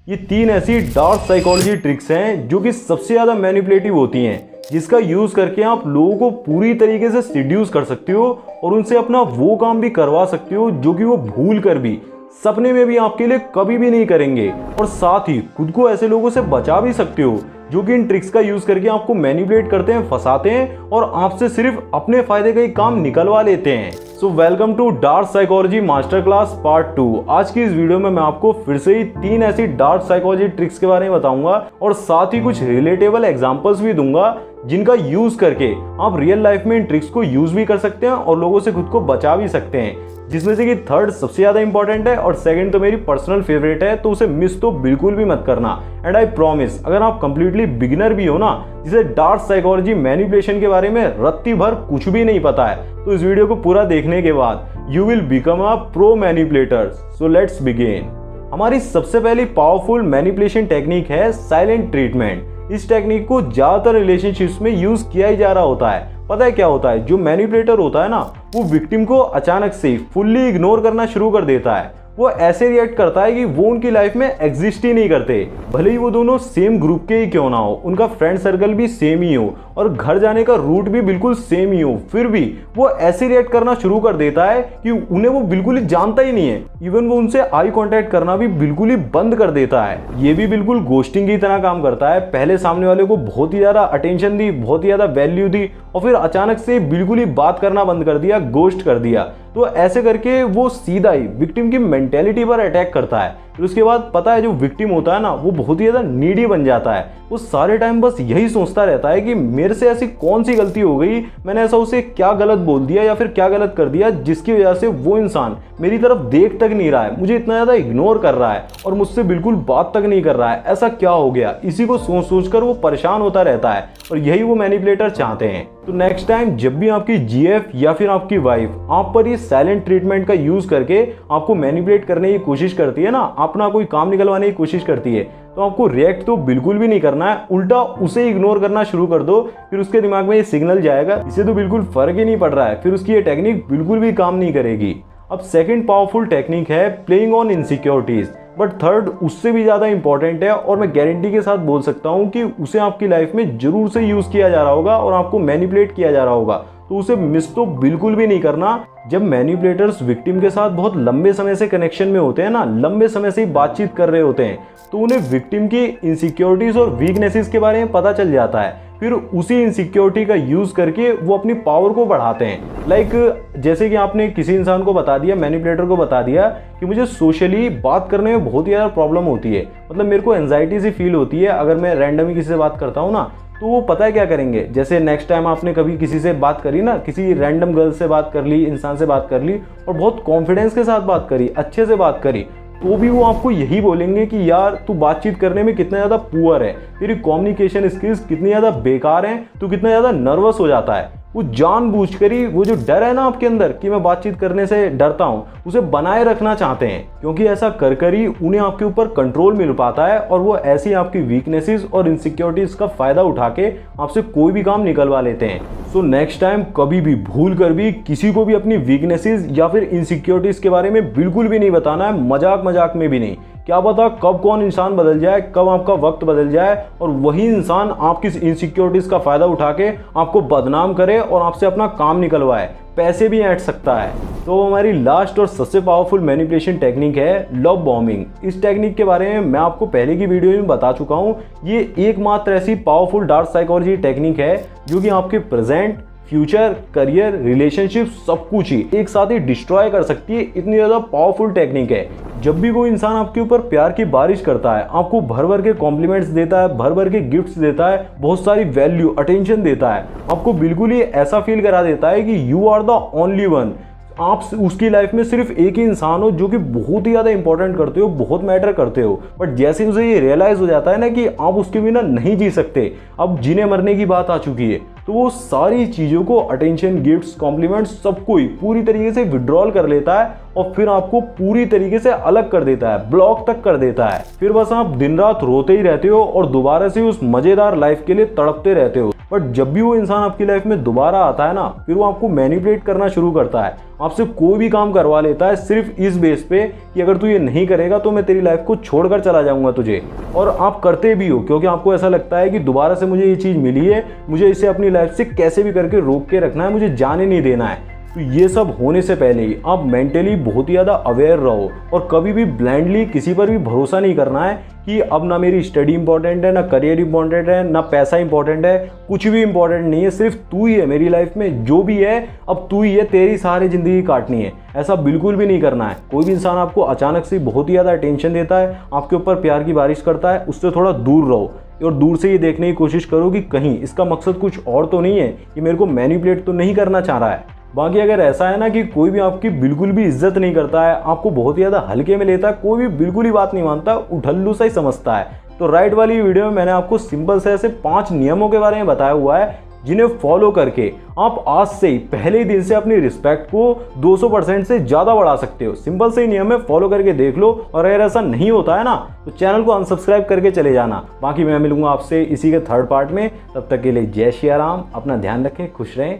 ये 3 ऐसी dark psychology tricks हैं जो कि सबसे ज़्यादा मैनिपुलेटिव होती हैं, जिसका यूज़ करके आप लोगों को पूरी तरीके से सिड्यूस कर सकते हो और उनसे अपना वो काम भी करवा सकते हो जो कि वो भूल कर भी सपने में भी आपके लिए कभी भी नहीं करेंगे। और साथ ही खुद को ऐसे लोगों से बचा भी सकते हो जो कि इन ट्रिक्स का यूज करके आपको मैनिपुलेट करते हैं, फंसाते हैं और आपसे सिर्फ अपने फायदे का ही काम निकलवा लेते हैं। So welcome to dark psychology master class part 2। आज की इस वीडियो में मैं आपको फिर से ही 3 ऐसी डार्क साइकोलॉजी ट्रिक्स के बारे में बताऊंगा और साथ ही कुछ रिलेटेबल एग्जांपल्स भी दूंगा जिनका यूज करके आप रियल लाइफ में इन ट्रिक्स को यूज भी कर सकते हैं और लोगों से खुद को बचा भी सकते हैं। जिसमें से कि थर्ड सबसे ज्यादा इंपॉर्टेंट है और सेकंड तो मेरी पर्सनल फेवरेट है, तो उसे मिस तो बिल्कुल भी मत करना। एंड आई प्रॉमिस, अगर आप कंप्लीटली बिगिनर भी हो ना, जिसे डार्क साइकोलॉजी मैनिपुलेशन के बारे में रत्ती भर कुछ भी नहीं पता है, तो इस वीडियो को पूरा देखने के बाद you will become a pro manipulator. So let's begin. हमारी सबसे पहली पावरफुल मैनिपुलेशन टेक्निक है साइलेंट ट्रीटमेंट। इस टेक्निक को ज्यादातर रिलेशनशिप्स में यूज किया ही जा रहा होता है। पता है क्या होता है, जो मैनिपुलेटर होता है ना, वो विक्टिम को अचानक से फुल्ली इग्नोर करना शुरू कर देता है। वो ऐसे रिएक्ट करता है कि वो उनकी लाइफ में एग्जिस्ट ही नहीं करते, भले ही वो दोनों सेम ग्रुप के ही क्यों ना हो, उनका फ्रेंड सर्कल भी सेम ही हो और घर जाने का रूट भी बिल्कुल सेम ही हो, फिर भी वो ऐसे रिएक्ट करना शुरू कर देता है कि उन्हें वो बिल्कुल ही जानता ही नहीं है। इवन वो उनसे आई कांटेक्ट करना भी बिल्कुल ही बंद कर देता है। ये भी बिल्कुल गोस्टिंग की तरह काम करता है। पहले सामने वाले को बहुत ही ज्यादा अटेंशन दी, बहुत ही ज्यादा वैल्यू दी और फिर अचानक से बिल्कुल ही बात करना बंद कर दिया, गोस्ट कर दिया। तो ऐसे करके वो सीधा ही विक्टिम की मेंटेलिटी पर अटैक करता है। फिर उसके बाद पता है, जो विक्टिम होता है ना, वो बहुत ही ज्यादा नीडी बन जाता है। वो सारे टाइम बस यही सोचता रहता है कि मेरे से ऐसी कौन सी गलती हो गई, मैंने ऐसा उसे क्या गलत बोल दिया या फिर क्या गलत कर दिया जिसकी वजह से वो इंसान मेरी तरफ देख तक नहीं रहा है, मुझे इतना ज्यादा इग्नोर कर रहा है और मुझसे बिल्कुल बात तक नहीं कर रहा है। ऐसा क्या हो गया, इसी को सोच सोच कर वो परेशान होता रहता है और यही वो मैनिपुलेटर चाहते हैं। तो नेक्स्ट टाइम जब भी आपकी जीएफ या फिर आपकी वाइफ आप पर ये साइलेंट ट्रीटमेंट का यूज करके आपको मैनिपुलेट करने की कोशिश करती है ना, अपना कोई काम निकलवाने की कोशिश करती है, तो आपको रिएक्ट तो बिल्कुल भी नहीं करना है, उल्टा उसे इग्नोर करना शुरू कर दो। फिर उसके दिमाग में ये सिग्नल जाएगा, इसे तो बिल्कुल फर्क ही नहीं पड़ रहा है, फिर उसकी ये टेक्निक बिल्कुल भी काम नहीं करेगी। अब सेकंड पावरफुल टेक्निक है playing on insecurities, but third उससे भी ज्यादा इंपॉर्टेंट है और मैं गारंटी के साथ बोल सकता हूं कि उसे आपकी लाइफ में जरूर से यूज किया जा रहा होगा और आपको मैनिपुलेट किया जा रहा होगा, तो उसे मिस तो बिल्कुल भी नहीं करना। जब मैनिपुलेटर्स विक्टिम के साथ बहुत लंबे समय से कनेक्शन में होते हैं ना, लंबे समय से ही बातचीत कर रहे होते हैं, तो उन्हें विक्टिम की इनसिक्योरिटीज और वीकनेसेस के बारे में पता चल जाता है। फिर उसी इनसिक्योरिटी का यूज करके वो अपनी पावर को बढ़ाते हैं। लाइक जैसे कि आपने किसी इंसान को बता दिया, मैनिपुलेटर को बता दिया कि मुझे सोशली बात करने में बहुत ही ज़्यादा प्रॉब्लम होती है, मतलब मेरे को एंजाइटी सी फील होती है अगर मैं रैंडमली किसी से बात करता हूँ ना, तो वो पता है क्या करेंगे। जैसे नेक्स्ट टाइम आपने कभी किसी से बात करी ना, किसी रैंडम गर्ल से बात कर ली, इंसान से बात कर ली और बहुत कॉन्फिडेंस के साथ बात करी, अच्छे से बात करी, तो भी वो आपको यही बोलेंगे कि यार तू बातचीत करने में कितना ज़्यादा पुअर है, तेरी कम्युनिकेशन स्किल्स कितनी ज़्यादा बेकार हैं, तू कितना ज़्यादा नर्वस हो जाता है। वो जानबूझकर ही वो जो डर है ना आपके अंदर कि मैं बातचीत करने से डरता हूँ, उसे बनाए रखना चाहते हैं, क्योंकि ऐसा कर कर ही उन्हें आपके ऊपर कंट्रोल मिल पाता है और वो ऐसी आपकी वीकनेसेस और इनसिक्योरिटीज का फायदा उठा के आपसे कोई भी काम निकलवा लेते हैं। सो नेक्स्ट टाइम कभी भी भूल कर भी किसी को भी अपनी वीकनेसेस या फिर इनसिक्योरिटीज के बारे में बिल्कुल भी नहीं बताना है, मजाक मजाक में भी नहीं। क्या पता कब कौन इंसान बदल जाए, कब आपका वक्त बदल जाए और वही इंसान आपकी इनसिक्योरिटीज का फायदा उठा के आपको बदनाम करे और आपसे अपना काम निकलवाए, पैसे भी ऐंठ सकता है। तो हमारी लास्ट और सबसे पावरफुल मैनिपुलेशन टेक्निक है लव बॉम्बिंग। इस टेक्निक के बारे में मैं आपको पहले की वीडियो में बता चुका हूँ। ये एकमात्र ऐसी पावरफुल डार्क साइकोलॉजी टेक्निक है जो कि आपके प्रेजेंट, फ्यूचर, करियर, रिलेशनशिप सब कुछ ही एक साथ ही डिस्ट्रॉय कर सकती है। इतनी ज़्यादा पावरफुल टेक्निक है। जब भी कोई इंसान आपके ऊपर प्यार की बारिश करता है, आपको भर भर के कॉम्प्लीमेंट्स देता है, भर भर के गिफ्ट्स देता है, बहुत सारी वैल्यू, अटेंशन देता है, आपको बिल्कुल ही ऐसा फील करा देता है कि you are the only one, आप उसकी लाइफ में सिर्फ एक ही इंसान हो जो कि बहुत ही ज़्यादा इंपॉर्टेंट करते हो, बहुत मैटर करते हो। बट जैसे उसे ये रियलाइज़ हो जाता है ना कि आप उसके बिना नहीं जी सकते, अब जीने मरने की बात आ चुकी है, तो वो सारी चीज़ों को, अटेंशन, गिफ्ट्स, कॉम्प्लीमेंट्स, सब कोई पूरी तरीके से विड्रॉल कर लेता है और फिर आपको पूरी तरीके से अलग कर देता है, ब्लॉक तक कर देता है। फिर बस आप दिन रात रोते ही रहते हो और दोबारा से उस मज़ेदार लाइफ के लिए तड़पते रहते हो। बट जब भी वो इंसान आपकी लाइफ में दोबारा आता है ना, फिर वो आपको मैनिपुलेट करना शुरू करता है, आपसे कोई भी काम करवा लेता है सिर्फ इस बेस पे कि अगर तू ये नहीं करेगा तो मैं तेरी लाइफ को छोड़कर चला जाऊंगा तुझे। और आप करते भी हो क्योंकि आपको ऐसा लगता है कि दोबारा से मुझे ये चीज़ मिली है, मुझे इसे अपनी लाइफ से कैसे भी करके रोक के रखना है, मुझे जाने नहीं देना है। तो ये सब होने से पहले ही आप मेंटली बहुत ही ज़्यादा अवेयर रहो और कभी भी ब्लाइंडली किसी पर भी भरोसा नहीं करना है कि अब ना मेरी स्टडी इंपॉर्टेंट है, ना करियर इंपॉर्टेंट है, ना पैसा इंपॉर्टेंट है, कुछ भी इंपॉर्टेंट नहीं है, सिर्फ तू ही है मेरी लाइफ में, जो भी है अब तू ही है, तेरी सारी ज़िंदगी काटनी है। ऐसा बिल्कुल भी नहीं करना है। कोई भी इंसान आपको अचानक से बहुत ही ज़्यादा अटेंशन देता है, आपके ऊपर प्यार की बारिश करता है, उससे थोड़ा दूर रहो और दूर से ये देखने की कोशिश करो कि कहीं इसका मकसद कुछ और तो नहीं है, कि मेरे को मैनिपुलेट तो नहीं करना चाह रहा है। बाकी अगर ऐसा है ना कि कोई भी आपकी बिल्कुल भी इज्जत नहीं करता है, आपको बहुत ही ज़्यादा हल्के में लेता है, कोई भी बिल्कुल ही बात नहीं मानता, उठल्लू सा ही समझता है, तो राइट वाली वीडियो में मैंने आपको सिंपल से ऐसे 5 नियमों के बारे में बताया हुआ है जिन्हें फॉलो करके आप आज से ही पहले ही दिन से अपनी रिस्पेक्ट को 200% से ज़्यादा बढ़ा सकते हो। सिंपल से ही नियम है, फॉलो करके देख लो। और अगर ऐसा नहीं होता है ना तो चैनल को अनसब्सक्राइब करके चले जाना। बाकी मैं मिलूंगा आपसे इसी के 3rd पार्ट में, तब तक के लिए जय श्री राम, अपना ध्यान रखें, खुश रहें।